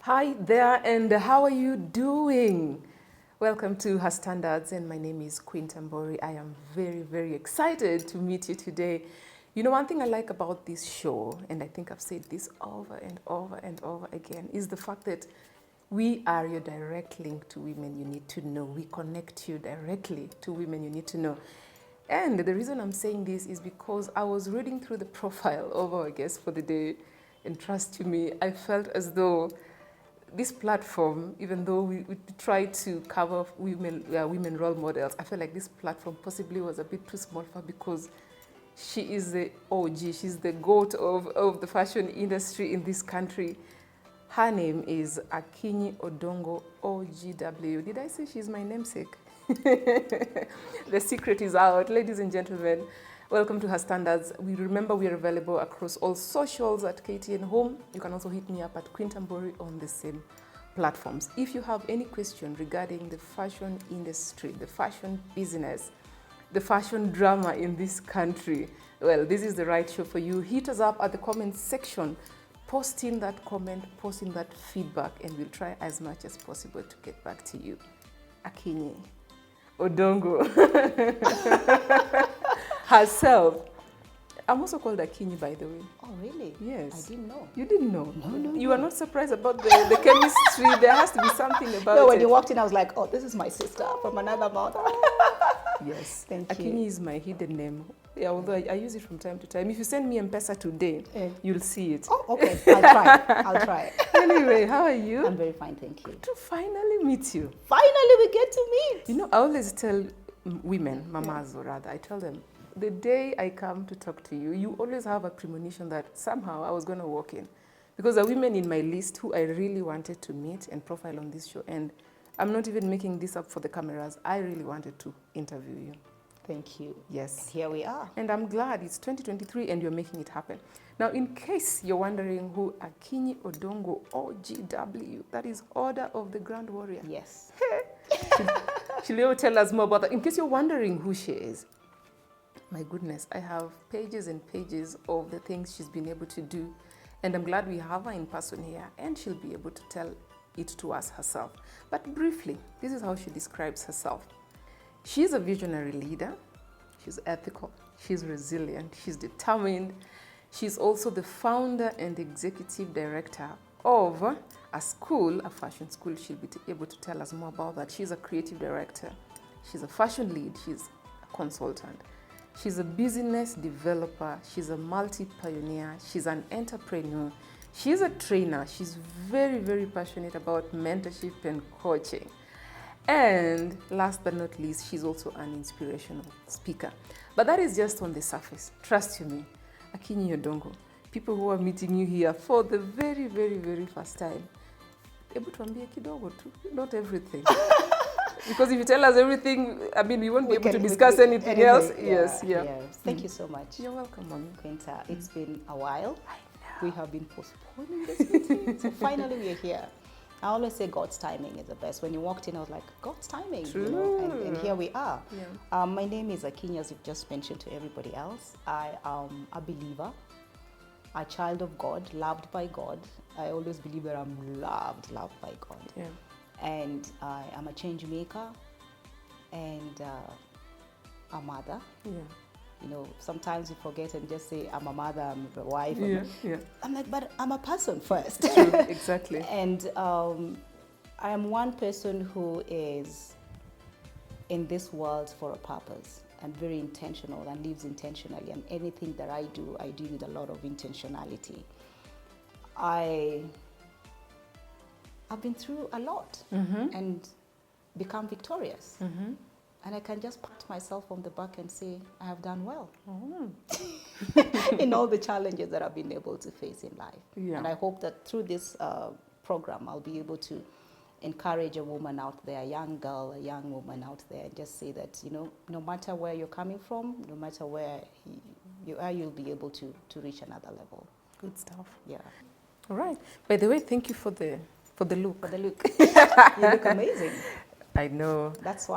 Hi there, and how are you doing? Welcome to Her Standards, and my name is Queen Tambori. I am very, very excited to meet you today. You know, one thing I like about this show, and I think I've said this over and over and over again, is the fact that we are your direct link to women you need to know. We connect you directly to women you need to know. And the reason I'm saying this is because I was reading through the profile of our guest for the day, and trust me, I felt as though this platform, even though we try to cover women role models, I feel like this platform possibly was a bit too small for her because she is the OG, she's the GOAT of the fashion industry in this country. Her name is Akinyi Odongo, OGW. Did I say she's my namesake? The secret is out. Ladies and gentlemen, welcome to Her Standards. We are available across all socials at KTN Home. You can also hit me up at Queen Tambori on the same platforms. If you have any question regarding the fashion industry, the fashion business, the fashion drama in this country, well, this is the right show for you. Hit us up at the comment section. Post in that comment, post in that feedback, and we'll try as much as possible to get back to you. Akinyi Odongo herself. I'm also called Akinyi, by the way. Oh, really? Yes. I didn't know. You didn't know? No. You are not surprised about the chemistry. There has to be something about it. No, when you walked in, I was like, oh, this is my sister from another mother. Yes. Thank Akinyi you. is my hidden name. Yeah, although I use it from time to time. If you send me M-Pesa today, you'll see it. Oh, okay. I'll try. Anyway, how are you? I'm very fine, thank you. To finally meet you. Finally, we get to meet. You know, I always tell women, mamas or rather, I tell them, the day I come to talk to you, you always have a premonition that somehow I was going to walk in. Because there are women in my list who I really wanted to meet and profile on this show. And I'm not even making this up for the cameras. I really wanted to interview you. Thank you. Yes. And here we are. And I'm glad it's 2023 and you're making it happen. Now, in case you're wondering who Akinyi Odongo, OGW, that is Order of the Grand Warrior. Yes. She'll tell us more about that. In case you're wondering who she is, my goodness, I have pages and pages of the things she's been able to do. And I'm glad we have her in person here and she'll be able to tell it to us herself. But briefly, this is how she describes herself. She's a visionary leader. She's ethical. She's resilient. She's determined. She's also the founder and executive director of a school, a fashion school. She'll be able to tell us more about that. She's a creative director. She's a fashion lead. She's a consultant. She's a business developer. She's a multi-pioneer. She's an entrepreneur. She's a trainer. She's very, very passionate about mentorship and coaching. And last but not least, she's also an inspirational speaker. But that is just on the surface. Trust you me. Akinyi Odongo, people who are meeting you here for the very, very, very first time, able to ambia kidogo tu, not everything. Because if you tell us everything, I mean, we won't be able to discuss anything else. Yeah, Yes. Thank you so much. You're welcome, Mommy. Quinta, it's been a while. I know. We have been postponing this meeting. So finally, we're here. I always say God's timing is the best. When you walked in, I was like, God's timing. True. You know? And here we are. Yeah. My name is Akinyi, as you've just mentioned to everybody else. I am a believer, a child of God, loved by God. I always believe that I'm loved by God. Yeah. And I am a change maker and a mother. Yeah. You know, sometimes you forget and just say, I'm a mother, I'm a wife. Yeah. I'm like, but I'm a person first. True. Exactly. And I am one person who is in this world for a purpose and very intentional and lives intentionally. And anything that I do with a lot of intentionality. I've been through a lot and become victorious. And I can just pat myself on the back and say, I have done well in all the challenges that I've been able to face in life. Yeah. And I hope that through this program, I'll be able to encourage a woman out there, a young girl, a young woman out there, and just say that, you know, no matter where you're coming from, no matter where you are, you'll be able to reach another level. Good stuff. Yeah. All right. By the way, thank you for the look. For the look. You look amazing. I know. That's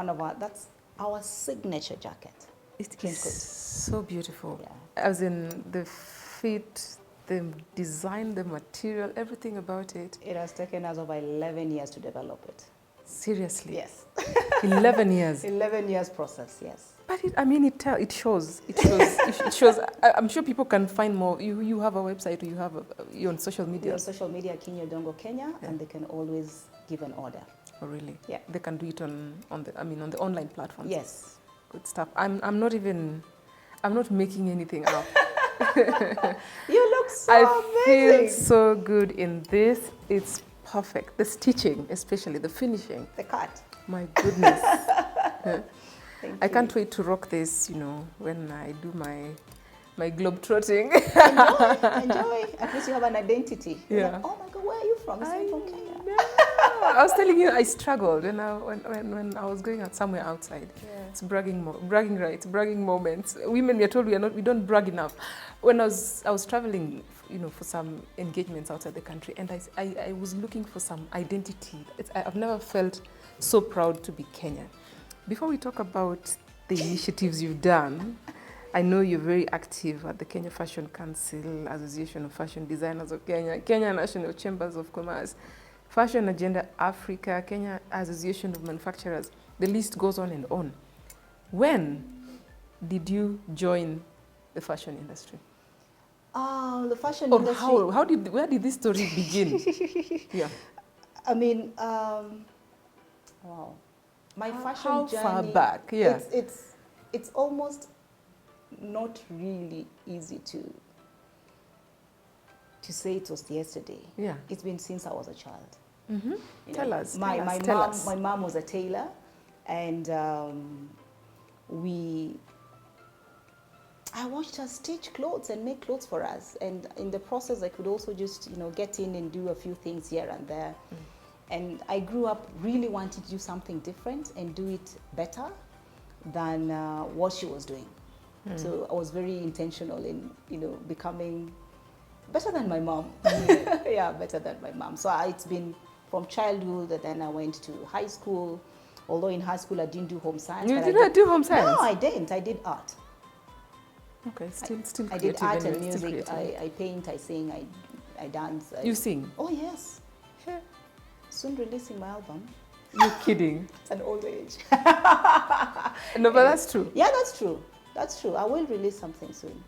our signature jacket. It's so beautiful. Yeah. As in the fit, the design, the material, everything about it. It has taken us over 11 years to develop it. Seriously? Yes. 11 years. 11 years process, yes. But it shows. It shows. I'm sure people can find more. You have a website, or you're on social media. We're on social media, Akinyi Odongo, Kenya, Yeah. and they can always give an order. Oh, really? Yeah. They can do it on the online platforms. Yes. Good stuff. I'm not making anything up. You look so I feel amazing. so good in this. It's perfect. The stitching, especially the finishing. The cut. My goodness. Thank I you. can't wait to rock this, when I do my globe trotting. Enjoy. At least you have an identity. You're Yeah. like, oh my God, where are you from? I'm from Kenya. I was telling you, I struggled when I was going out somewhere outside. Yeah. It's bragging rights, bragging moments. Women, we are told we don't brag enough. When I was traveling, for some engagements outside the country, and I was looking for some identity. I've never felt so proud to be Kenyan. Before we talk about the initiatives you've done, I know you're very active at the Kenya Fashion Council, Association of Fashion Designers of Kenya, Kenya National Chambers of Commerce, Fashion Agenda Africa, Kenya Association of Manufacturers. The list goes on and on. When did you join the fashion industry? The fashion Or industry. where did this story begin? Yeah. I mean, wow. My fashion How journey. far back? Yeah. It's almost not really easy to say it was yesterday. Yeah. It's been since I was a child. Mm-hmm. You Tell know, us. My mom was a tailor, and I watched her stitch clothes and make clothes for us. And in the process, I could also just get in and do a few things here and there. Mm. And I grew up really wanting to do something different and do it better than what she was doing. Mm. So I was very intentional in becoming better than my mom. Mm. Yeah, better than my mom. So it's been from childhood, and then I went to high school. Although in high school I didn't do home science. You did not do home science? No, I didn't. I did art. Okay, still I creative. did art anyway, and music. still I paint, I sing, I dance. You sing? Oh yes. Yeah. Soon releasing my album. You're kidding. It's an old age. No, but that's true. Yeah, that's true. That's true. I will release something soon.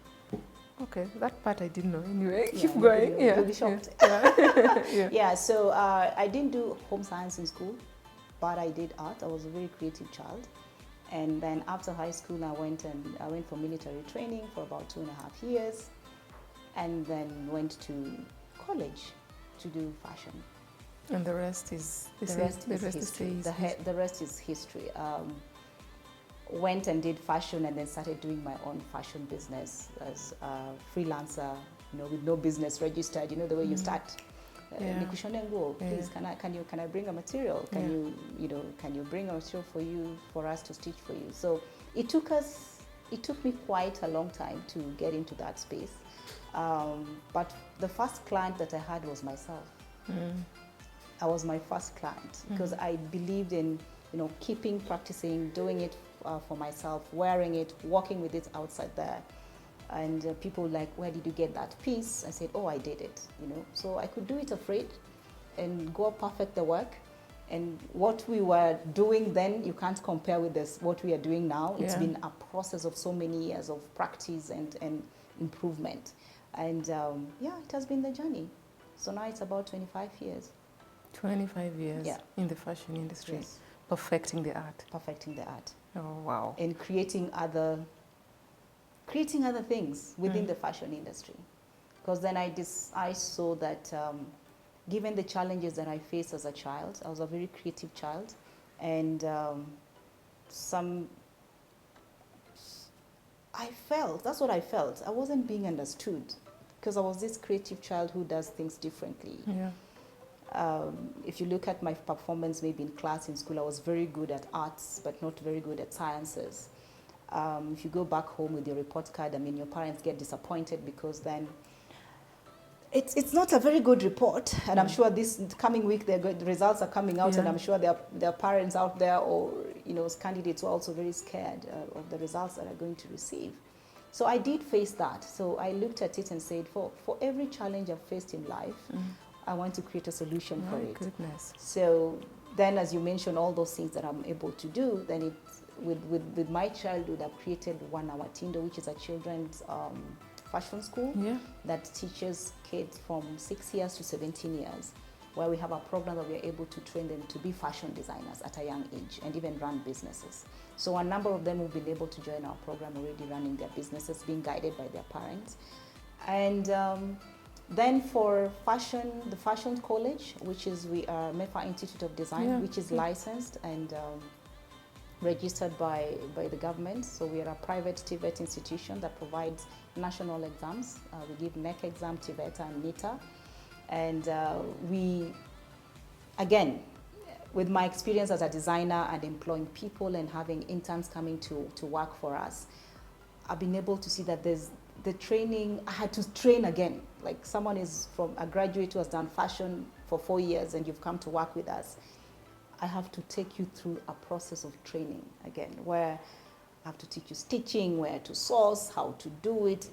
Okay, that part I didn't know. Anyway, Yeah, keep going. Yeah, you'll be shocked. Yeah. Yeah. Yeah. So I didn't do home science in school, but I did art. I was a very creative child. And then after high school, I went for military training for about 2.5 years, and then went to college to do fashion. And the rest is history. The rest is history. Went and did fashion, and then started doing my own fashion business as a freelancer, with no business registered. The way you start. Nikushone nguo, please, can I bring a material? Can you bring a material for us to stitch for you? So it took me quite a long time to get into that space. But the first client that I had was myself. Mm. I was my first client because I believed in keeping practicing, doing it for myself, wearing it, walking with it outside there. And people like, where did you get that piece? I said, oh, I did it, So I could do it afraid and go perfect the work. And what we were doing then, you can't compare with what we are doing now. It's been a process of so many years of practice and improvement. And it has been the journey. So now it's about 25 years. 25 years in the fashion industry. Yes. Perfecting the art. Perfecting the art. Oh, wow. And creating other things within the fashion industry. Because then I saw that given the challenges that I faced as a child, I was a very creative child, and that's what I felt. I wasn't being understood because I was this creative child who does things differently. Yeah. If you look at my performance maybe in class in school, I was very good at arts, but not very good at sciences. If you go back home with your report card, your parents get disappointed because then it's not a very good report. And I'm sure this coming week the results are coming out, and I'm sure there are parents out there or candidates who are also very scared of the results that are going to receive. So I did face that. So I looked at it and said, for every challenge I've faced in life, I want to create a solution for it. Goodness. So then, as you mentioned, all those things that I'm able to do, then with my childhood, I've created One Hour Tindo, which is a children's fashion school that teaches kids from 6 years to 17 years, where we have a program that we are able to train them to be fashion designers at a young age and even run businesses. So a number of them have been able to join our program already, running their businesses, being guided by their parents. And then for fashion, the fashion college, which is we are MEFA Institute of Design, which is licensed and registered by the government. So we are a private TVET institution that provides national exams. We give NEC exam, TVET and NITA. And we, again, with my experience as a designer and employing people and having interns coming to work for us, I've been able to see that there's the training. I had to train again. Like someone is from a graduate who has done fashion for 4 years and you've come to work with us. I have to take you through a process of training again, where I have to teach you stitching, where to source, how to do it.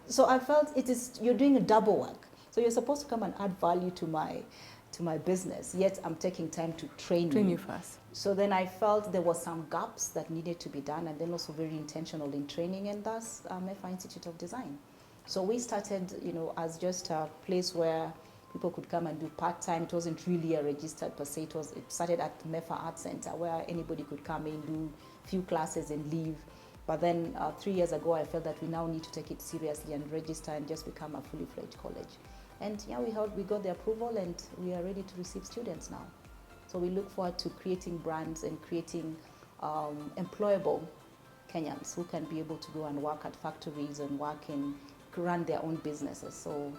So I felt you're doing a double work. So you're supposed to come and add value to my business, yet I'm taking time to train you first. So then I felt there were some gaps that needed to be done, and then also very intentional in training, and thus MEFA Institute of Design. So we started, as just a place where people could come and do part-time. It wasn't really a registered per se. It started at MEFA Art Center, where anybody could come in, do few classes and leave. But then 3 years ago, I felt that we now need to take it seriously and register and just become a fully fledged college. And yeah, we got the approval and we are ready to receive students now. So we look forward to creating brands and creating employable Kenyans who can be able to go and work at factories and run their own businesses. So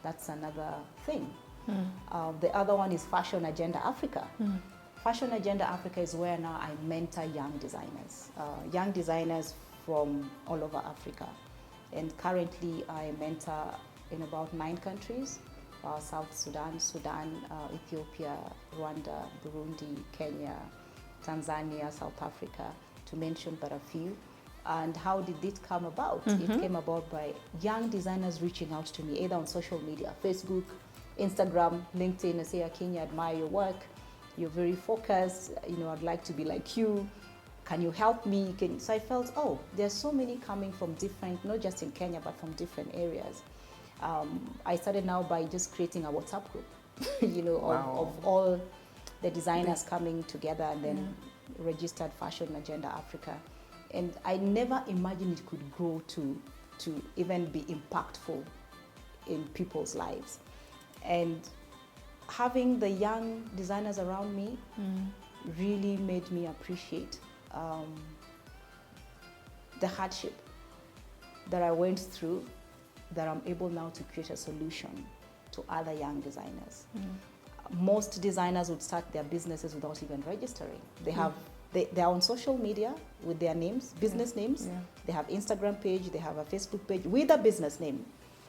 that's another thing. The other one is Fashion Agenda Africa. Fashion Agenda Africa is where now I mentor young designers from all over Africa. And currently I mentor in about 9 countries, South Sudan, Ethiopia, Rwanda, Burundi, Kenya, Tanzania, South Africa, to mention but a few. And how did it come about? It came about by young designers reaching out to me, either on social media, Facebook, Instagram, LinkedIn, and say, Akinyi, I admire your work. You're very focused. I'd like to be like you. Can you help me? So I felt, there's so many coming from different, not just in Kenya, but from different areas. I started now by just creating a WhatsApp group, of all the designers coming together, and then registered Fashion Agenda Africa. And I never imagined it could grow to even be impactful in people's lives. And having the young designers around me really made me appreciate the hardship that I went through, that I'm able now to create a solution to other young designers. Most designers would start their businesses without even registering. They're on social media with their names, business names. They have Instagram page, they have a Facebook page with a business name.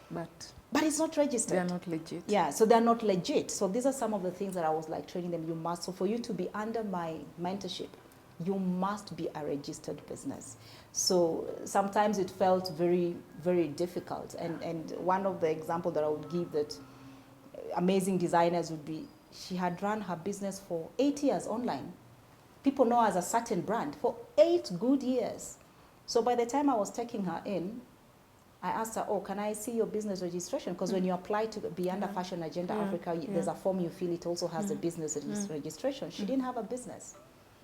But it's not registered. They're not legit. Yeah, so they're not legit. So these are some of the things that I was like training them. So for you to be under my mentorship, you must be a registered business. So sometimes it felt very, very difficult. And one of the examples that I would give that amazing designers would be, she had run her business for 8 years online. People know her as a certain brand for 8 good years. So by the time I was taking her in, I asked her, can I see your business registration? Because when you apply to be under Fashion Agenda Africa, there's a form you fill. It also has the business registration. She didn't have a business.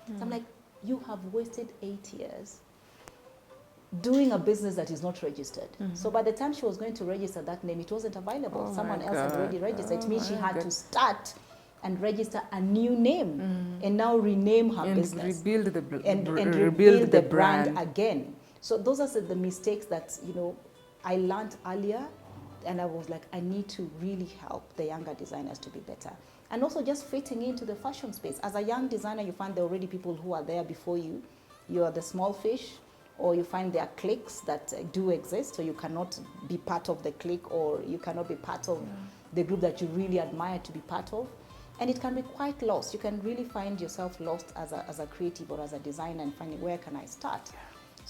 So I'm like, you have wasted 8 years doing a business that is not registered. So by the time she was going to register that name, it wasn't available. Someone else had already registered. It means she had to start and register a new name and now rename her business. Rebuild the brand again. So those are the mistakes that, I learned earlier, and I was like, I need to really help the younger designers to be better. And also just fitting into the fashion space. As a young designer, you find there are already people who are there before you. You are the small fish, or you find there are cliques that do exist, so you cannot be part of the clique, or you cannot be part of the group that you really admire to be part of. And it can be quite lost. You can really find yourself lost as a creative or as a designer and finding, where can I start?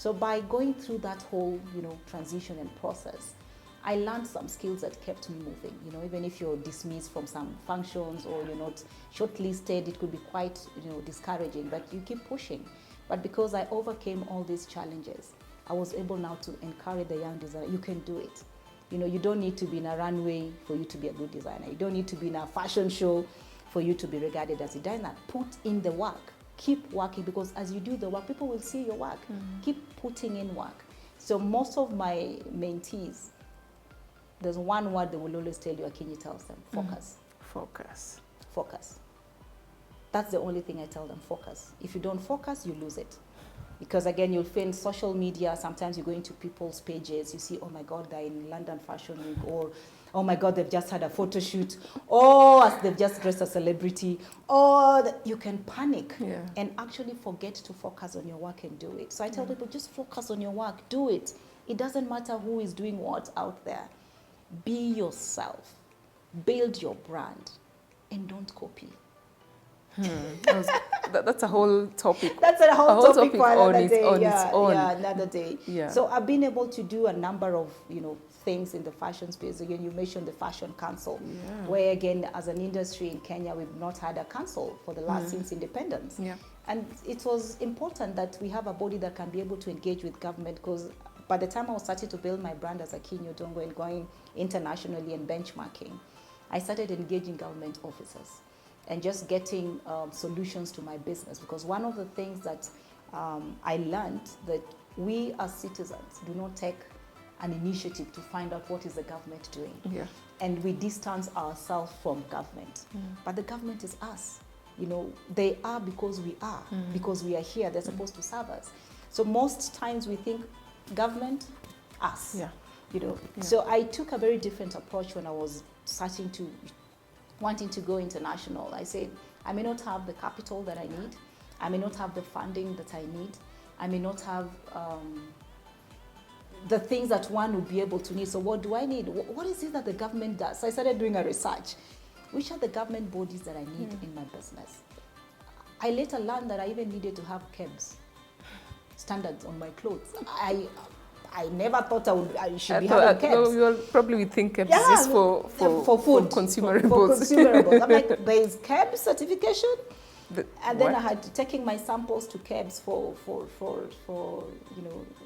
So by going through that whole, transition and process, I learned some skills that kept me moving. Even if you're dismissed from some functions or you're not shortlisted, it could be quite, discouraging, but you keep pushing. But because I overcame all these challenges, I was able now to encourage the young designer, you can do it. You don't need to be in a runway for you to be a good designer. You don't need to be in a fashion show for you to be regarded as a designer. Put in the work. Keep working, because as you do the work, people will see your work. Keep putting in work. So most of my mentees, there's one word they will always tell you, Akinyi tells them, focus. Focus. Focus. That's the only thing I tell them, focus. If you don't focus, you lose it. Because again, you'll find social media, sometimes you go into people's pages, you see, oh my God, they're in London Fashion Week, or oh my God, they've just had a photo shoot, or they've just dressed a celebrity, or you can panic and actually forget to focus on your work and do it. So I tell people, just focus on your work, do it. It doesn't matter who is doing what out there. Be yourself, build your brand, and don't copy. That's a whole topic. That's a whole topic for another day. On its own. Another day. Yeah. So I've been able to do a number of things in the fashion space. Again, you mentioned the Fashion Council, where again, as an industry in Kenya, we've not had a council for the last since independence. Yeah. And it was important that we have a body that can be able to engage with government, because by the time I was starting to build my brand as Akinyi Odongo and going internationally and benchmarking, I started engaging government officers and just getting solutions to my business. Because one of the things that I learned, that we as citizens do not take an initiative to find out what is the government doing. Yeah. And we distance ourselves from government. But the government is us. They are because we are, because we are here. They're supposed to serve us. So most times we think government, us. Yeah. So I took a very different approach when I was wanting to go international. I said, I may not have the capital that I need. I may not have the funding that I need. I may not have the things that one would be able to need. So what do I need? What is it that the government does? So I started doing a research. Which are the government bodies that I need in my business? I later learned that I even needed to have KEBS standards on my clothes. I never thought I should be having KEBS. No, you probably think KEBS is for food, for consumables. For consumables. I'm like, there is KEBS certification, and then I had taking my samples to KEBS for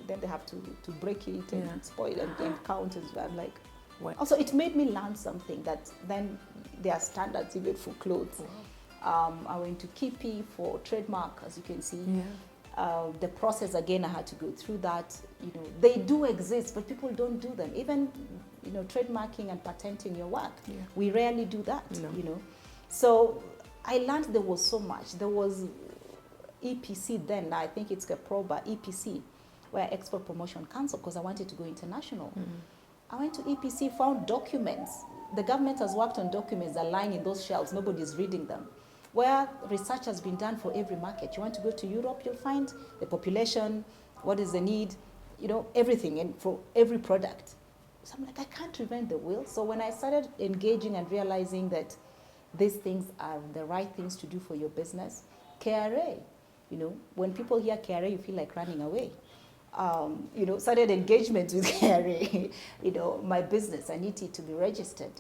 then they have to break it and spoil and count as well. I'm like, also it made me learn something, that then there are standards even for clothes. I went to KIPI for trademark, as you can see. The process, again, I had to go through that. They do exist, but people don't do them. Even, trademarking and patenting your work. We rarely do that, So I learned there was so much. There was EPC then, I think it's Keproba, EPC, where Export Promotion Council, because I wanted to go international. I went to EPC, found documents. The government has worked on documents that are lying in those shelves. Nobody's reading them. Where research has been done for every market. You want to go to Europe, you'll find the population, what is the need, everything, and for every product. So I'm like, I can't reinvent the wheel. So when I started engaging and realizing that these things are the right things to do for your business, KRA, when people hear KRA, you feel like running away. Started engagement with KRA. My business, I need it to be registered.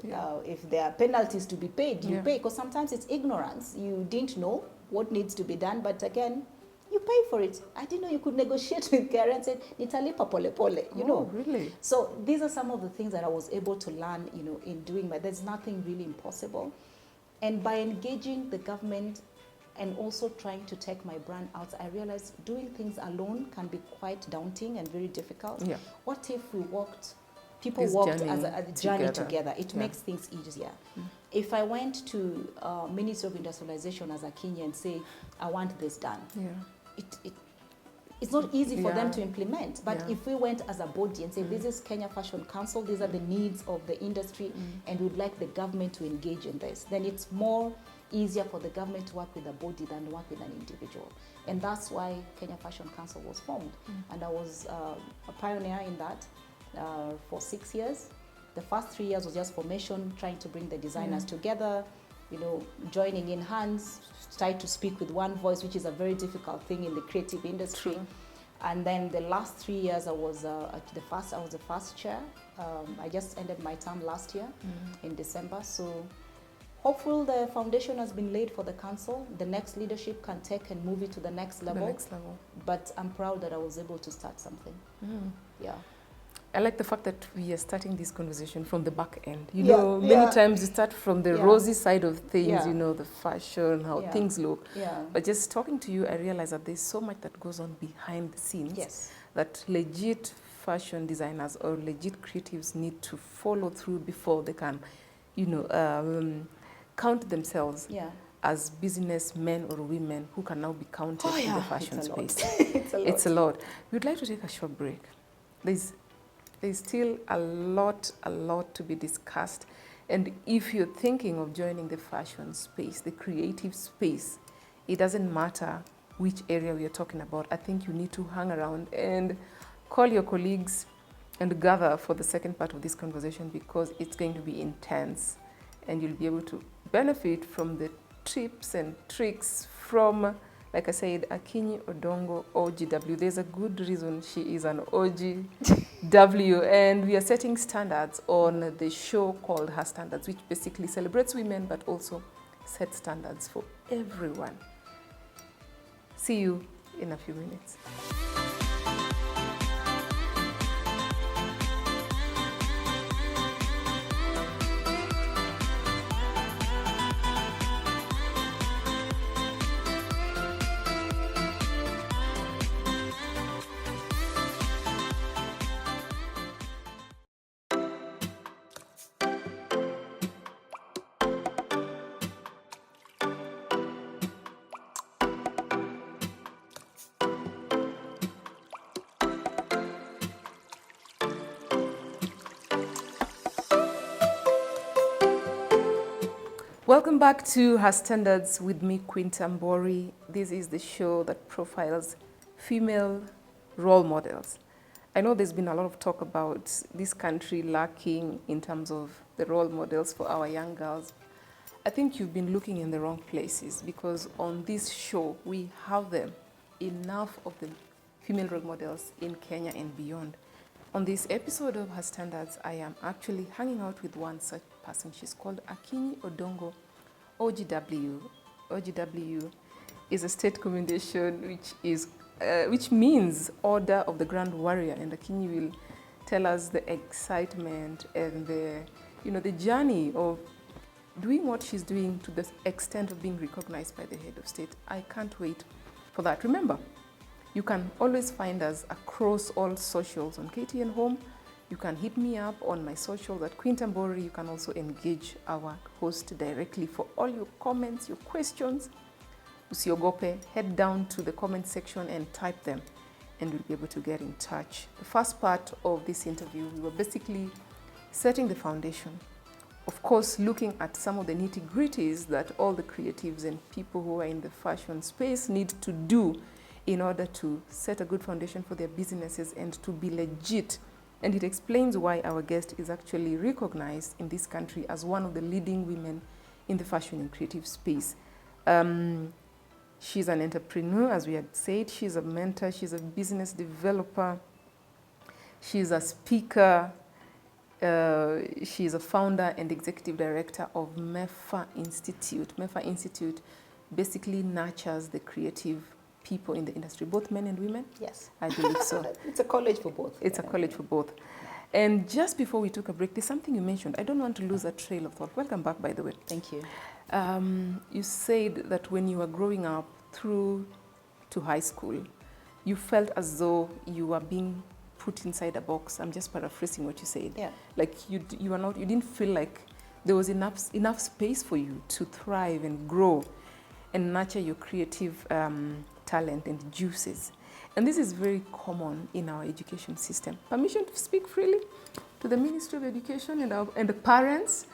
If there are penalties to be paid, you pay, because sometimes it's ignorance. You didn't know what needs to be done, but again, you pay for it. I didn't know you could negotiate with KRA and say, nitalipa pole pole, Oh, really? So these are some of the things that I was able to learn, in doing, but there's nothing really impossible. And by engaging the government and also trying to take my brand out, I realized doing things alone can be quite daunting and very difficult. What if we people walked as a journey together? It makes things easier. If I went to Ministry of Industrialization as Akinyi and say, I want this done, it's not easy for them to implement. But if we went as a body and say, this is Kenya Fashion Council, these are the needs of the industry, and we'd like the government to engage in this, then it's more easier for the government to work with a body than work with an individual. And that's why Kenya Fashion Council was formed. And I was a pioneer in that for 6 years. The first 3 years was just formation, trying to bring the designers together, joining in hands, try to speak with one voice, which is a very difficult thing in the creative industry. And then the last 3 years, I was the first chair. I just ended my term last year in December. So hopefully the foundation has been laid for the council. The next leadership can take and move it to the next level. But I'm proud that I was able to start something. Yeah. I like the fact that we are starting this conversation from the back end. You know, many times you start from the rosy side of things, you know, the fashion, how things look. But just talking to you, I realize that there's so much that goes on behind the scenes that legit fashion designers or legit creatives need to follow through before they can, you know, count themselves as businessmen or women who can now be counted in the fashion space. It's a lot. We'd like to take a short break. There's still a lot to be discussed. And if you're thinking of joining the fashion space, the creative space, it doesn't matter which area we are talking about. I think you need to hang around and call your colleagues and gather for the second part of this conversation, because it's going to be intense and you'll be able to benefit from the tips and tricks from, like I said, Akinyi Odongo, OGW. There's a good reason she is an OGW, and we are setting standards on the show called Her Standards, which basically celebrates women but also sets standards for everyone. See you in a few minutes. Welcome back to Her Standards with me, Quinta Mbori. This is the show that profiles female role models. I know there's been a lot of talk about this country lacking in terms of the role models for our young girls. I think you've been looking in the wrong places, because on this show, we have them, enough of the female role models in Kenya and beyond. On this episode of Her Standards, I am actually hanging out with one such person. She's called Akinyi Odongo, OGW. OGW is a state commendation which means Order of the Grand Warrior, and Akinyi will tell us the excitement and the journey of doing what she's doing to the extent of being recognized by the head of state. I can't wait for that. Remember, you can always find us across all socials on KTN Home. You can hit me up on my socials at Quinta Mbori. You can also engage our host directly for all your comments, your questions. Usiogope, head down to the comment section and type them, and we'll be able to get in touch. The first part of this interview, we were basically setting the foundation. Of course, looking at some of the nitty-gritties that all the creatives and people who are in the fashion space need to do in order to set a good foundation for their businesses and to be legit. And it explains why our guest is actually recognized in this country as one of the leading women in the fashion and creative space. She's an entrepreneur, as we had said. She's a mentor. She's a business developer. She's a speaker. She's a founder and executive director of MEFA Institute. MEFA Institute basically nurtures the creative people in the industry, both men and women? Yes. I believe so. It's a college for both. It's a college for both. And just before we took a break, there's something you mentioned. I don't want to lose a trail of thought. Welcome back, by the way. Thank you. You said that when you were growing up through to high school, you felt as though you were being put inside a box. I'm just paraphrasing what you said. Yeah. Like you didn't feel like there was enough space for you to thrive and grow and nurture your creative talent and juices. And this is very common in our education system. Permission to speak freely to the Ministry of Education and the parents.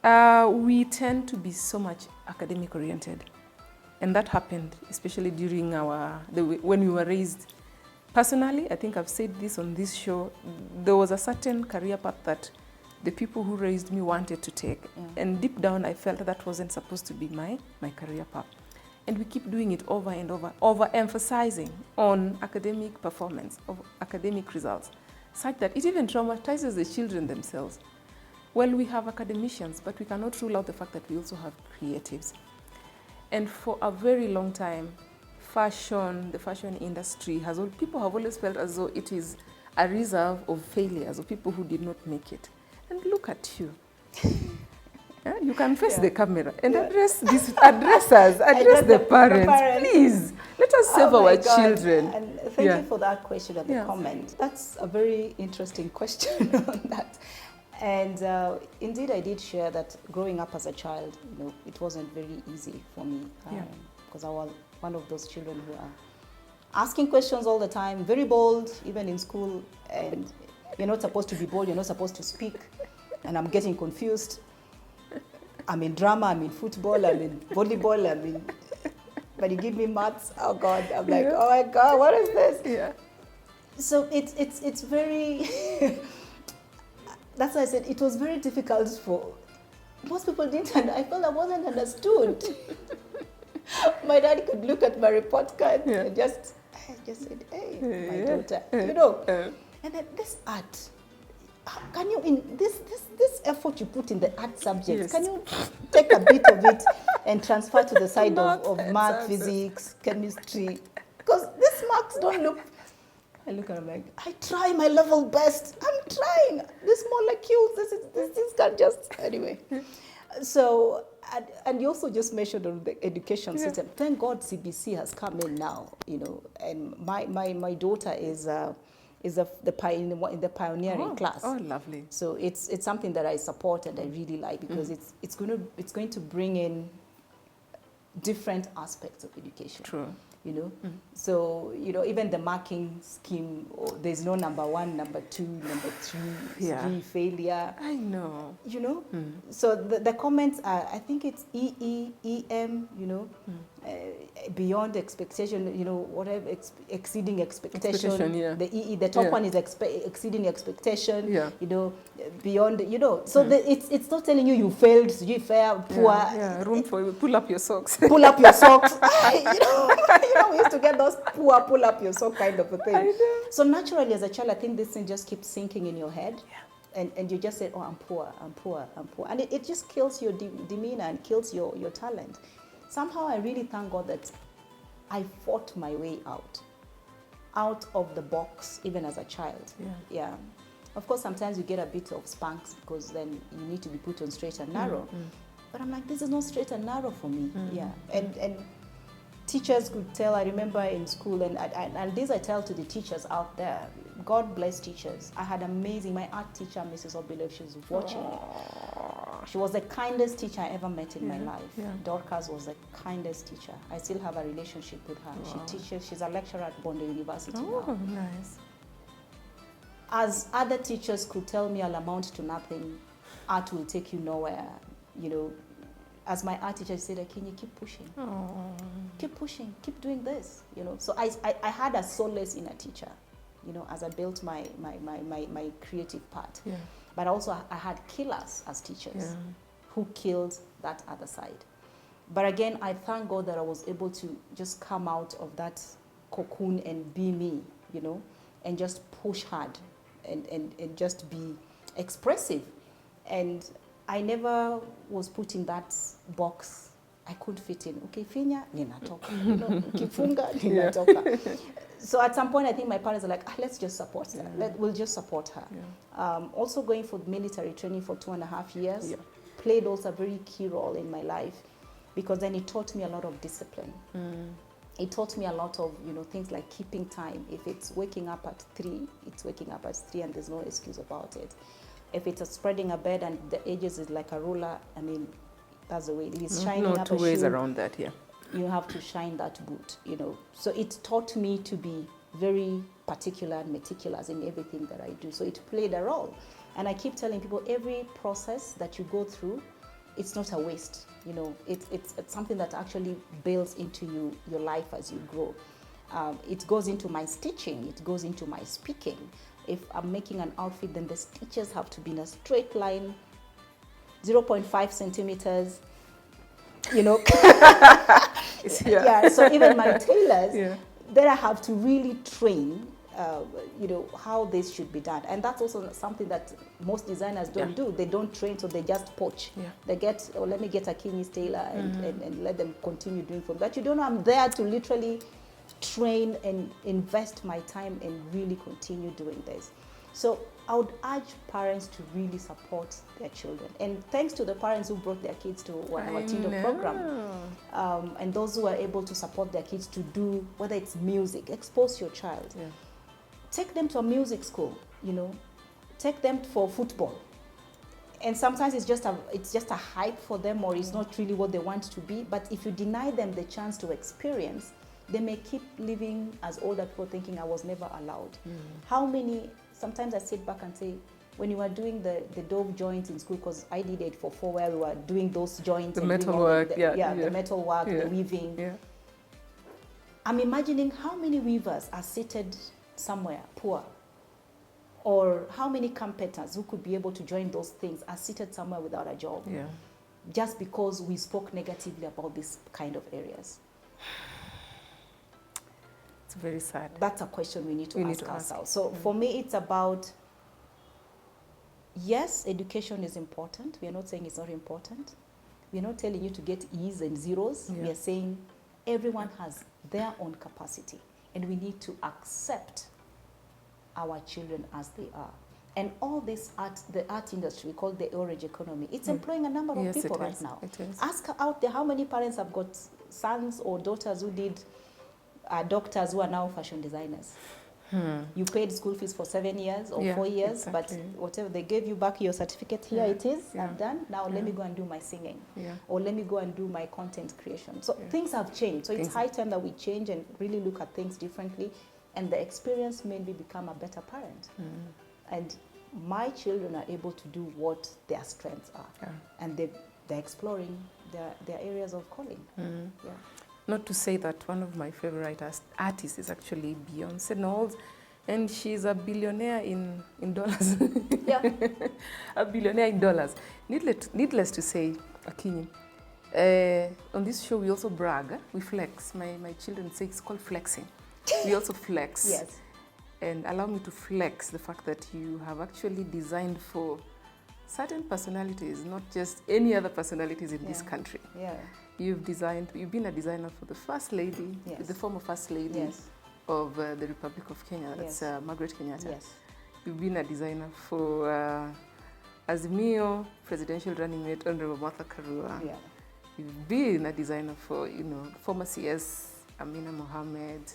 We tend to be so much academic oriented. And that happened especially during when we were raised. Personally, I think I've said this on this show, there was a certain career path that the people who raised me wanted to take. And deep down, I felt that wasn't supposed to be my career path. And we keep doing it over and over, overemphasizing on academic performance, of academic results, such that it even traumatizes the children themselves. Well, we have academicians, but we cannot rule out the fact that we also have creatives. And for a very long time, the fashion industry people have always felt as though it is a reserve of failures, of people who did not make it. And look at you. Yeah, you can face the camera and address us, address the parents. Please, let us save our children. And thank you for that question and the comment. That's a very interesting question on that. And indeed, I did share that growing up as a child, it wasn't very easy for me because I was one of those children who are asking questions all the time, very bold, even in school. And you're not supposed to be bold, you're not supposed to speak. And I'm getting confused. I'm in drama, I'm in football, I'm in volleyball, but you give me maths, oh God, I'm like, oh my God, what is this? Yeah. So it's very, that's why I said it was very difficult for, most people didn't, I felt I wasn't understood. My dad could look at my report card and just said, hey, my daughter, and then this art, can you, in this effort you put in the art subject, can you take a bit of it and transfer to the side of math, physics, chemistry? Because these marks don't look, I look at them like, I try my level best. I'm trying. These molecules, this can just, anyway. So, and you also just mentioned on the education system. Thank God CBC has come in now, and my daughter is in the pioneering class. Oh, lovely. So it's something that I support and I really like because it's going to bring in different aspects of education. True. So even the marking scheme, there's no number 1, number 2, number 3, failure. I know. So the comments are, I think it's EM, beyond expectation, whatever, exceeding expectation. The EE, the top one is exceeding expectation. Beyond, so it's not telling you failed, you failed, poor. Room for you, pull up your socks. Pull up your socks. We used to get those poor, pull up your sock kind of a thing. I know. So naturally, as a child, I think this thing just keeps sinking in your head. And you just say, oh, I'm poor. And it just kills your demeanor and kills your talent. Somehow I really thank God that I fought my way out of the box, even as a child. Yeah. Of course, sometimes you get a bit of spanks because then you need to be put on straight and narrow. But I'm like, this is not straight and narrow for me. And teachers could tell, I remember in school, and this I tell to the teachers out there, God bless teachers. I had my art teacher, Mrs. Obile, she was watching. She was the kindest teacher I ever met in my life. Dorcas was the kindest teacher. I still have a relationship with her. Wow. She's a lecturer at Bondo University now. Oh, nice. As other teachers could tell me I'll amount to nothing, art will take you nowhere, As my art teacher said, Akinyi, keep pushing. Keep pushing, keep doing this, So I had a solace in a teacher, as I built my creative part. But also I had killers as teachers who killed that other side. But again, I thank God that I was able to just come out of that cocoon and be me, and just push hard and just be expressive. And I never was put in that box. I couldn't fit in. Okay, Finya, ninatoka. Kifunga, ninatoka. So at some point, I think my parents are like, let's just support her. We'll just support her. Also going for military training for 2.5 years played also a very key role in my life because then it taught me a lot of discipline. It taught me a lot of, things like keeping time. If it's waking up at 3, it's waking up at 3 and there's no excuse about it. If it's spreading a bed and the edges is like a ruler, that's the way it is. Shining up a shoe. No two ways around that, You have to shine that boot, So it taught me to be very particular and meticulous in everything that I do. So it played a role. And I keep telling people, every process that you go through, it's not a waste. It's something that actually builds into your life as you grow. It goes into my stitching. It goes into my speaking. If I'm making an outfit, then the stitches have to be in a straight line, 0.5 centimeters. you know. Yeah. So even my tailors, Yeah. then I have to really train, you know, how this should be done. And that's also something that most designers don't do. They don't train, so they just poach. Yeah. They get, oh, let me get Akinyi's tailor and let them continue doing from that. You don't know, I'm there to literally train and invest my time and really continue doing this. So I would urge parents to really support their children. And thanks to the parents who brought their kids to our Tinder program, and those who are able to support their kids to do, whether it's music, expose your child. Yeah. Take them to a music school, you know, take them for football. And sometimes it's just a hype for them, or it's not really what they want to be. But if you deny them the chance to experience, they may keep living as older people thinking, I was never allowed. How many, sometimes I sit back and say, when you were doing the dove joints in school, because I did 844 where we were doing those joints. The metal work, the metal work, the weaving. Yeah. I'm imagining how many weavers are seated somewhere poor, or how many carpenters who could be able to join those things are seated somewhere without a job, just because we spoke negatively about these kind of areas. It's very sad. That's a question we need to ask ourselves. So for me, it's about, yes, education is important. We are not saying it's not important. We are not telling you to get E's and zeros. We are saying everyone has their own capacity, and we need to accept our children as they are. And all this art, the art industry, we call the orange economy, it's employing a number of people right now. Ask out there how many parents have got sons or daughters who did doctors who are now fashion designers. You paid school fees for 7 years or 4 years, but whatever, they gave you back your certificate, here it is, I'm done. Now let me go and do my singing, or let me go and do my content creation. So things have changed. So it's high time that we change and really look at things differently, and the experience made me become a better parent. And my children are able to do what their strengths are, and they're exploring their areas of calling. Not to say that one of my favorite artists is actually Beyonce Knowles, and she's a billionaire in dollars. A billionaire in dollars. Needless to say, Akinyi, on this show we also brag, we flex. My children say it's called flexing. We also flex. Yes. And allow me to flex the fact that you have actually designed for certain personalities, not just any other personalities in this country. You've been a designer for the First Lady, the former First Lady of the Republic of Kenya, that's Margaret Kenyatta. You've been a designer for Azimio, presidential running mate, Honorable Martha Karua. You've been a designer for, former CS, Amina Mohammed.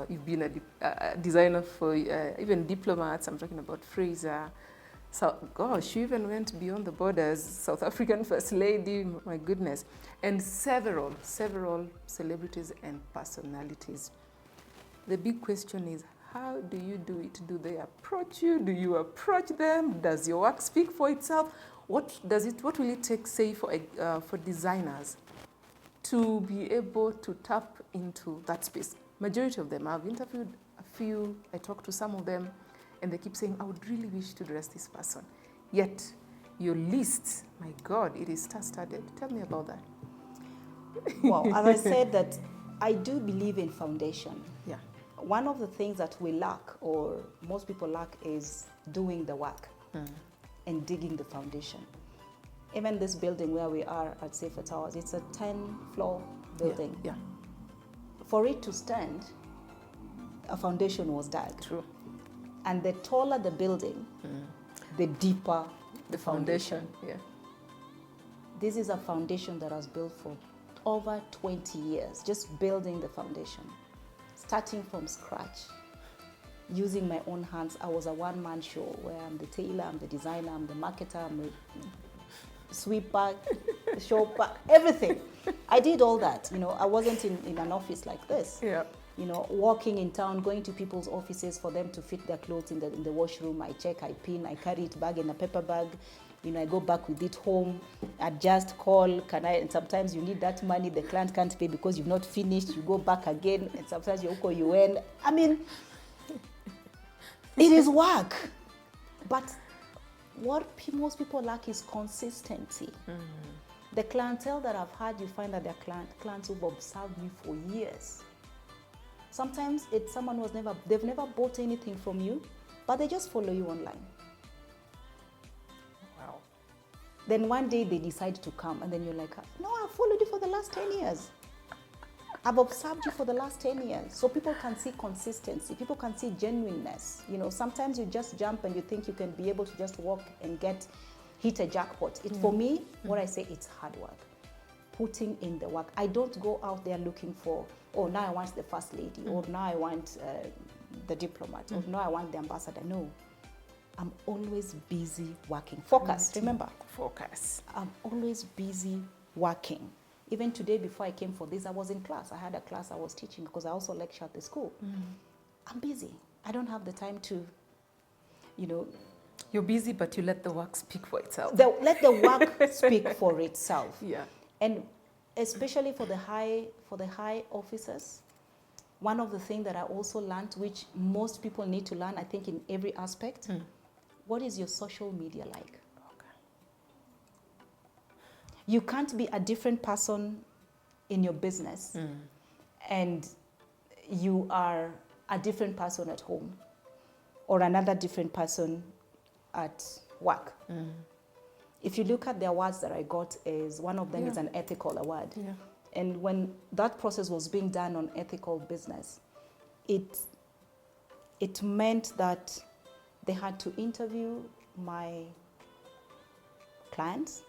You've been a designer for even diplomats. I'm talking about Fraser. So, gosh, you even went beyond the borders. South African First Lady, my goodness. And several celebrities and personalities. The big question is, how do you do it? Do they approach you? Do you approach them? Does your work speak for itself? What will it take, say, for designers to be able to tap into that space? Majority of them, I've interviewed a few, I talked to some of them, and they keep saying, I would really wish to dress this person. Yet, your list, my God, it is star-studded. Tell me about that. Well, as I said, that I do believe in foundation. One of the things that we lack, or most people lack, is doing the work and digging the foundation. Even this building where we are at Safer Towers, it's a 10-floor building. For it to stand, a foundation was dug. True. And the taller the building, the deeper the foundation. This is a foundation that has built for over 20 years, just building the foundation, starting from scratch, using my own hands. I was a one-man show where I'm the tailor, I'm the designer, I'm the marketer, I'm the sweeper, the shopper, everything. I did all that. I wasn't in an office like this. Walking in town, going to people's offices for them to fit their clothes in the washroom. I check, I pin, I carry it back in a paper bag. I go back with it home, adjust, call, and sometimes you need that money, the client can't pay because you've not finished, you go back again, and sometimes you call UN. I mean, it is work. But what most people lack is consistency. The clientele that I've had, you find that they're clients who've observed me for years. Sometimes it's someone they've never bought anything from you, but they just follow you online. Wow. Then one day they decide to come, and then you're like, no, I've followed you for the last 10 years. I've observed you for the last 10 years. So people can see consistency. People can see genuineness. You know, sometimes you just jump and you think you can be able to just walk and hit a jackpot. For me, what I say, it's hard work. Putting in the work. I don't go out there looking for, oh, now I want the first lady, or now I want the diplomat, or now I want the ambassador. No. I'm always busy working. Focus, remember? Focus. I'm always busy working. Even today, before I came for this, I was in class. I had a class I was teaching because I also lecture at the school. I'm busy. I don't have the time to, you know. You're busy, but you let the work speak for itself. Let the work speak for itself. Yeah. And especially for the high officers, one of the things that I also learned, which most people need to learn, I think, in every aspect, what is your social media like? You can't be a different person in your business and you are a different person at home or another different person at work. If you look at the awards that I got, one of them is an ethical award. Yeah. And when that process was being done on ethical business, it meant that they had to interview my clients.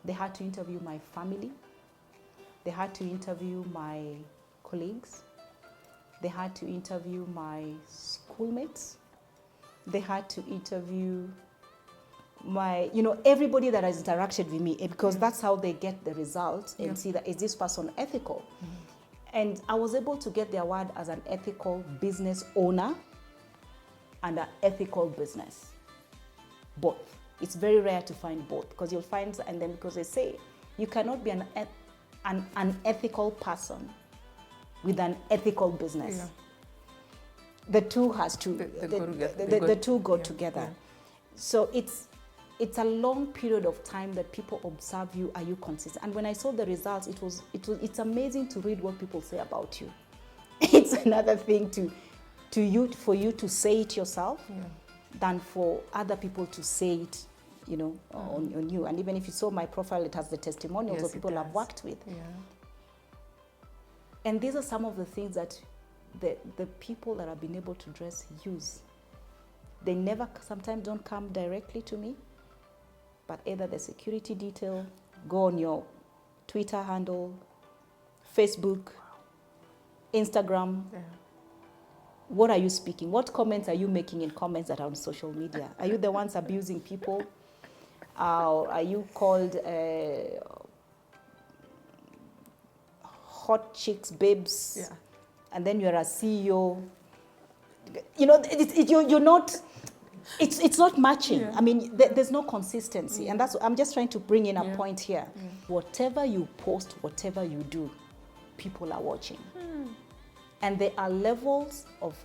They had to interview my family. They had to interview my colleagues. They had to interview my schoolmates. They had to interview everybody that has interacted with me, because that's how they get the result and see that, is this person ethical? And I was able to get the award as an ethical business owner and an ethical business. Both. It's very rare to find both, because you'll find, and then because they say you cannot be an ethical person with an ethical business. Yeah. The two has to, the two go together. Yeah. So it's a long period of time that people observe you. Are you consistent? And when I saw the results, it's amazing to read what people say about you. It's another thing for you to say it yourself than for other people to say it, on you. And even if you saw my profile, it has the testimonials of people I've worked with. Yeah. And these are some of the things that the people that I've been able to dress use. They sometimes don't come directly to me, but either the security detail, go on your Twitter handle, Facebook, Instagram. Yeah. What are you speaking? What comments are you making in comments that are on social media? Are you the ones abusing people? Are you called hot chicks, babes? Yeah. And then you're a CEO. You're not. It's not matching. Yeah. I mean, there's no consistency, and I'm just trying to bring in a point here. Yeah. Whatever you post, whatever you do, people are watching. And there are levels of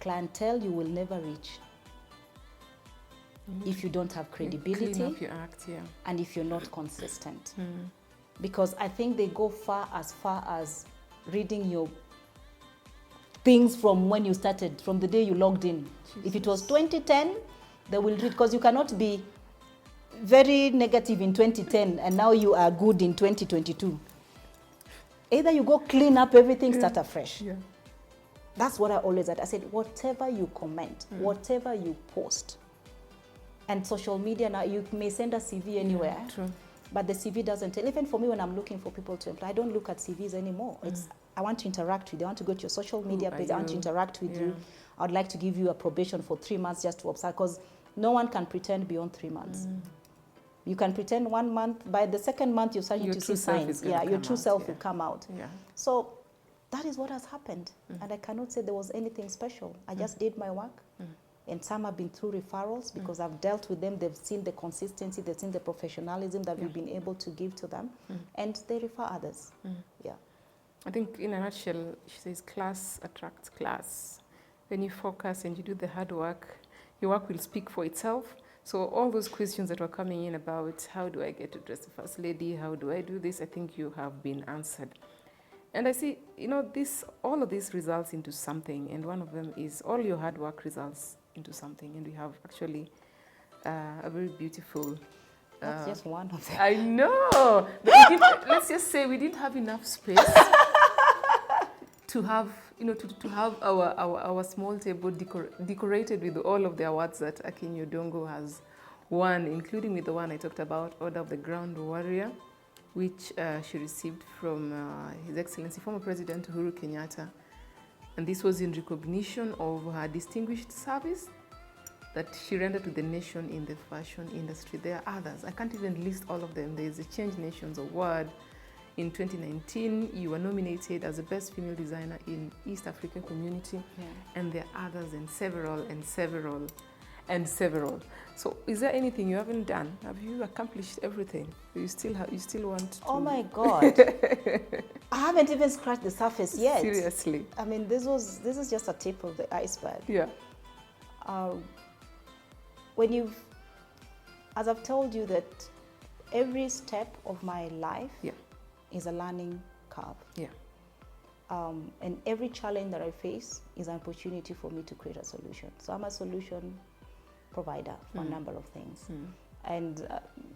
clientele you will never reach if you don't have credibility. Clean up your act, and if you're not consistent. Because I think they go far as reading your things from when you started, from the day you logged in. Jesus. If it was 2010, they will read, because you cannot be very negative in 2010 and now you are good in 2022. Either you go clean up everything, start afresh. Yeah. That's what I always said. I said, whatever you comment, whatever you post, and social media now, you may send a CV anywhere, true. But the CV doesn't tell. Even for me, when I'm looking for people to employ, I don't look at CVs anymore. I want to interact with you. I want to go to your social media page. I want to interact with you. I would like to give you a probation for 3 months just to observe, because no one can pretend beyond 3 months. You can pretend 1 month. By the second month, you're starting to see signs. Your true self will come out. Yeah. So that is what has happened. And I cannot say there was anything special. I just did my work. And some have been through referrals, because I've dealt with them. They've seen the consistency. They've seen the professionalism that we've been able to give to them. And they refer others. Yeah. I think in a nutshell, she says class attracts class. When you focus and you do the hard work, your work will speak for itself. So all those questions that were coming in about how do I get to dress the First Lady, how do I do this, I think you have been answered. And I see, all of this results into something, and one of them is all your hard work results into something, and we have actually a very beautiful. That's just one of them. I know. But let's just say we didn't have enough space to have, to have our small table decorated with all of the awards that Akinyi Odongo has won, including with the one I talked about, Order of the Ground Warrior, which she received from His Excellency former President Uhuru Kenyatta. And this was in recognition of her distinguished service that she rendered to the nation in the fashion industry. There are others. I can't even list all of them. There is a Change Nations Award. In 2019, you were nominated as the best female designer in East African community. Yeah. And there are others, and several, and several, and several. So is there anything you haven't done? Have you accomplished everything? You still want to? Oh my God. I haven't even scratched the surface yet. Seriously. I mean, this is just a tip of the iceberg. Yeah. As I've told you, that every step of my life is a learning curve. Yeah. And every challenge that I face is an opportunity for me to create a solution. So I'm a solution provider for a number of things. And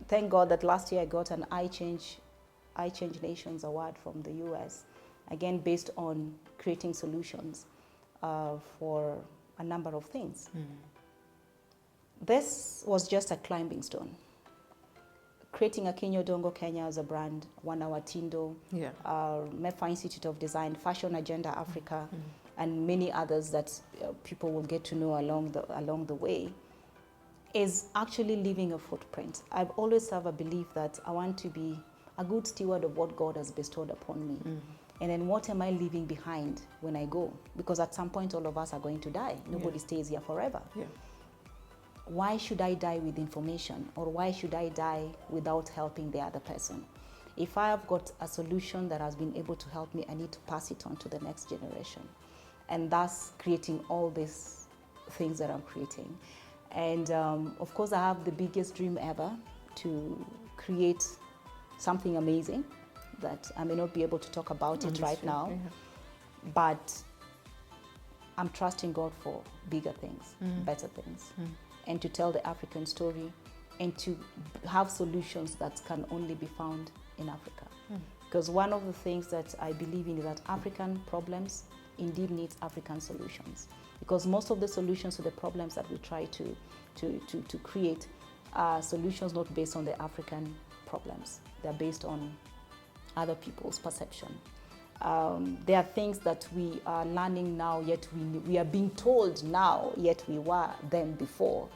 thank God that last year I got an iChange Nations Award from the US, again based on creating solutions for a number of things. This was just a climbing stone. Creating Akinyi Odongo Kenya as a brand, 1 Hour Tindo, MEFA Institute of Design, Fashion Agenda Africa, and many others that people will get to know along the way, is actually leaving a footprint. I've always have a belief that I want to be a good steward of what God has bestowed upon me. And then what am I leaving behind when I go? Because at some point all of us are going to die. Nobody stays here forever. Yeah. Why should I die with information, or why should I die without helping the other person? If I have got a solution that has been able to help me, I need to pass it on to the next generation. And thus creating all these things that I'm creating. And of course I have the biggest dream ever, to create something amazing that I may not be able to talk about it right now, but I'm trusting God for bigger things, better things. And to tell the African story, and to have solutions that can only be found in Africa. Because one of the things that I believe in is that African problems indeed needs African solutions. Because most of the solutions to the problems that we try to create are solutions not based on the African problems. They're based on other people's perception. There are things that we are learning now, yet we are being told now, yet we were them before.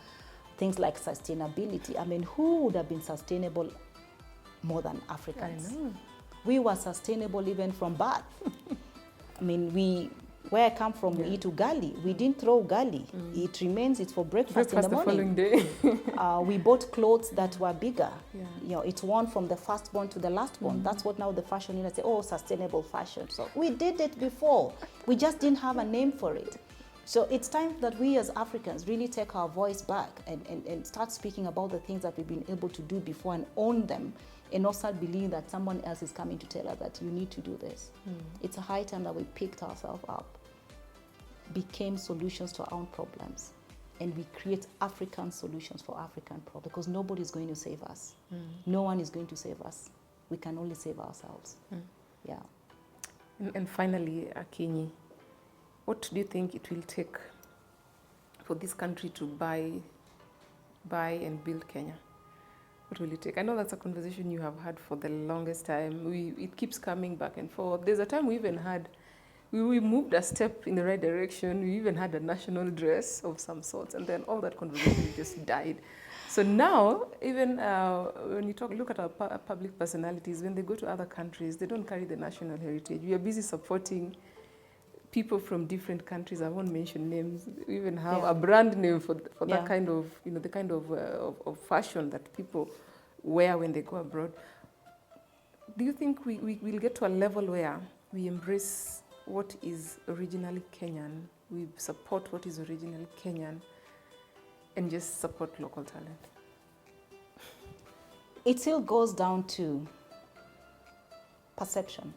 Things like sustainability. I mean, who would have been sustainable more than Africans? I know. We were sustainable even from birth. I mean, where I come from, we eat ugali. We didn't throw ugali. It remains, it's for breakfast in the morning. The following day. We bought clothes that were bigger. It's worn from the firstborn to the lastborn. That's what now the fashion industry say, sustainable fashion. So we did it before. We just didn't have a name for it. So it's time that we as Africans really take our voice back and start speaking about the things that we've been able to do before and own them, and not start believing that someone else is coming to tell us that you need to do this. It's a high time that we picked ourselves up, became solutions to our own problems, and we create African solutions for African problems, because nobody is going to save us. No one is going to save us. We can only save ourselves. Yeah. And finally, Akinyi, what do you think it will take for this country to buy and build Kenya? What will it take? I know that's a conversation you have had for the longest time. It keeps coming back and forth. There's a time we even had, we moved a step in the right direction. We even had a national dress of some sort, and then all that conversation just died. So now, even when you look at our public personalities, when they go to other countries, they don't carry the national heritage. We are busy supporting people from different countries. I won't mention names. We even have a brand name for that kind of, the kind of fashion that people wear when they go abroad. Do you think we will get to a level where we embrace what is originally Kenyan, we support what is originally Kenyan, And just support local talent. It still goes down to perception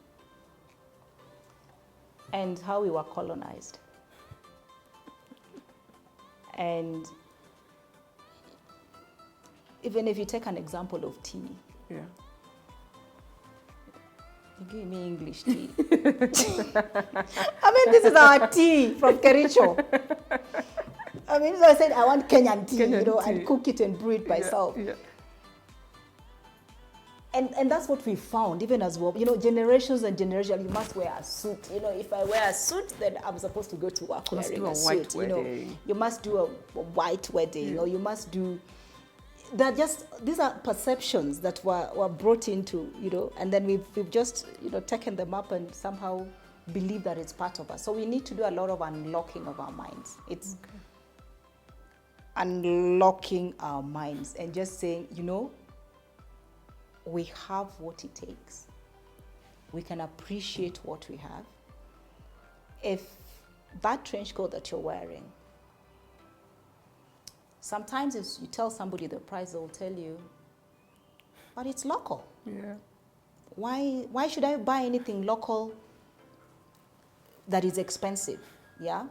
and how we were colonized. And even if you take an example of tea, Yeah. you give me English tea. I mean, this is our tea from Kericho. I mean, so I said I want Kenyan tea, Kenyan tea. and cook it and brew it myself. Yeah. And that's what we found, even as well. Generations and generations, you must wear a suit. If I wear a suit, then I'm supposed to go to work Must wearing do a a white suit. wedding. You must do a white wedding, Yeah. or you must do. These are perceptions that were brought into, and then we've just, taken them up and somehow believe that it's part of us. So we need to do a lot of unlocking of our minds. It's unlocking our minds and just saying, we have what it takes. We can appreciate what we have. If that trench coat that you're wearing, sometimes if you tell somebody the price, they'll tell you, but it's local. Yeah. Why should I buy anything local that is expensive? Yeah?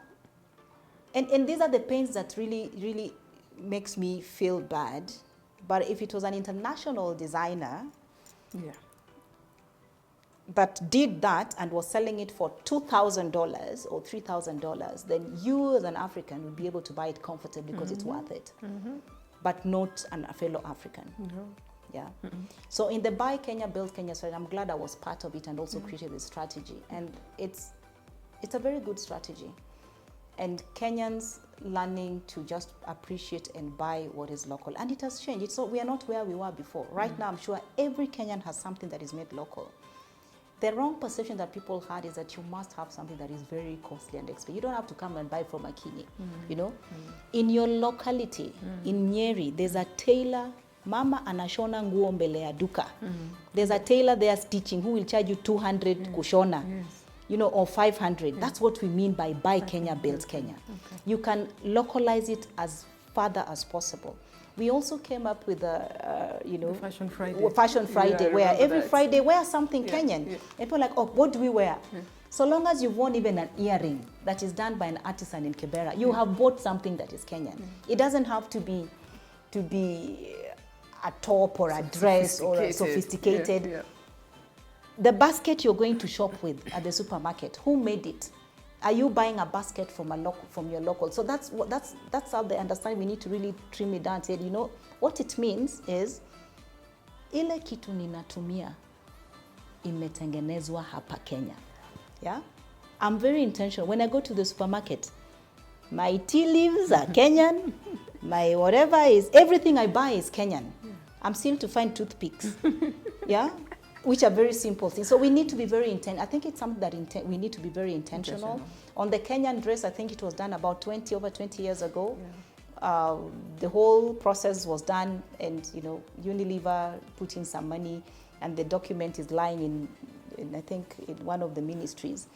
And these are the pains that really, really makes me feel bad. But if it was an international designer Yeah. that did that and was selling it for $2,000 or $3,000, then you as an African would be able to buy it comfortably because it's worth it. But not a fellow African. No. Yeah. So in the Buy Kenya, Build Kenya strategy, I'm glad I was part of it and also created this strategy. And it's a very good strategy. And Kenyans learning to just appreciate and buy what is local. And it has changed. So we are not where we were before. Right now, I'm sure every Kenyan has something that is made local. The wrong perception that people had is that you must have something that is very costly and expensive. You don't have to come and buy from Akinyi, In your locality, in Nyeri, there's a tailor, mama anashona nguo mbele ya duka. There's a tailor there stitching who will charge you 200 kushona. Yes. Or 500. That's what we mean by Buy Kenya, Build Kenya. Okay. You can localize it as further as possible. We also came up with The Fashion Friday. Fashion Friday, Yeah, I where remember every that. Friday wear something Kenyan. Yeah. And people are like, oh, what do we wear? So long as you've worn even an earring that is done by an artisan in Kibera, you have bought something that is Kenyan. It doesn't have to be a top or a dress or a sophisticated. Yeah. The basket you're going to shop with at the supermarket, who made it? Are you buying a basket from your local? So that's how they understand. We need to really trim it down and say, what it means is ile kitu ninatumia imetengenezwa hapa Kenya. Yeah? I'm very intentional. When I go to the supermarket, my tea leaves are Kenyan, my whatever is, everything I buy is Kenyan. I'm still to find toothpicks. Yeah? Which are very simple things. So we need to be very intentional. I think it's something that we need to be very intentional. On the Kenyan dress, I think it was done about over 20 years ago. Yeah. The whole process was done, and Unilever put in some money, and the document is lying in I think in one of the ministries,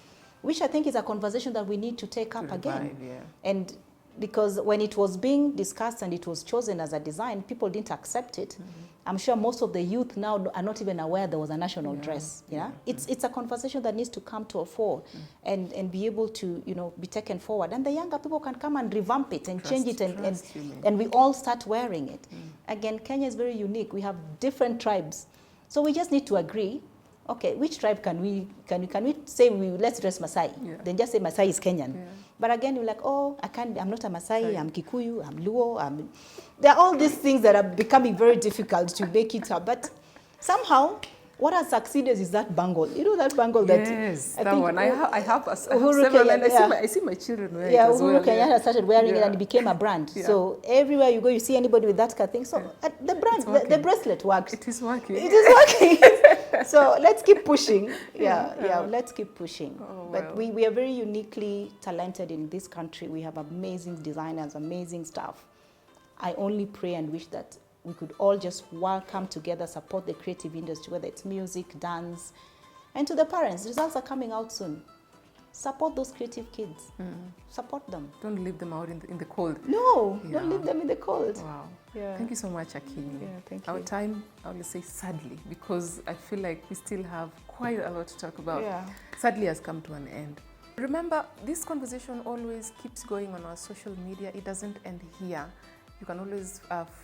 which I think is a conversation that we need to take up again. Yeah. And because when it was being discussed and it was chosen as a design, people didn't accept it. I'm sure most of the youth now are not even aware there was a national dress. Yeah, it's a conversation that needs to come to a fore and be able to be taken forward. And the younger people can come and revamp it and change it and we all start wearing it. Again, Kenya is very unique. We have different tribes, so we just need to agree. Okay, which tribe can we say let's dress Masai? Yeah. Then just say Masai is Kenyan. Yeah. But again, you're like, oh, I'm not a Masai, I'm Kikuyu, I'm Luo. There are all these things that are becoming very difficult to make it up. But somehow, what has succeeded is that bangle. You know that bangle that... Yes, that one. I have several, Kenyan, and I see my children wearing it as well. Uhuru Kenyatta started wearing it and it became a brand. Yeah. So everywhere you go, you see anybody with that kind of thing. So the brand, the bracelet works. It is working. It is working. So let's keep pushing. Let's keep pushing. Oh, but we are very uniquely talented in this country. We have amazing designers, amazing staff. I only pray and wish that we could all just come together, support the creative industry, whether it's music, dance, and to the parents. Results are coming out soon. support those creative kids. Support them. Don't leave them out in the cold. No, Yeah. don't leave them in the cold. Wow. Yeah. Thank you so much, Akinyi. Yeah, thank Our you. time, I will say sadly, because I feel like we still have quite a lot to talk about, Yeah. sadly has come to an end. Remember, this conversation always keeps going on our social media. It doesn't end here. You can always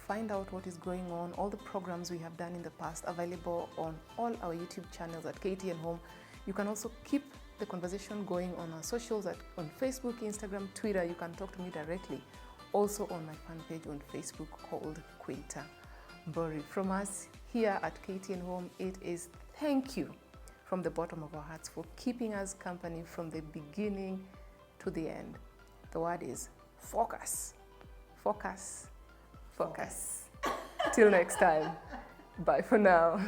find out what is going on, all the programs we have done in the past, available on all our YouTube channels at KTN Home. You can also keep the conversation going on our socials on Facebook, Instagram, Twitter. You can talk to me directly. Also on my fan page on Facebook called Quinta Mbori. From us here at KTN Home, it is thank you from the bottom of our hearts for keeping us company from the beginning to the end. The word is focus. Focus. Focus. Till next time. Bye for now.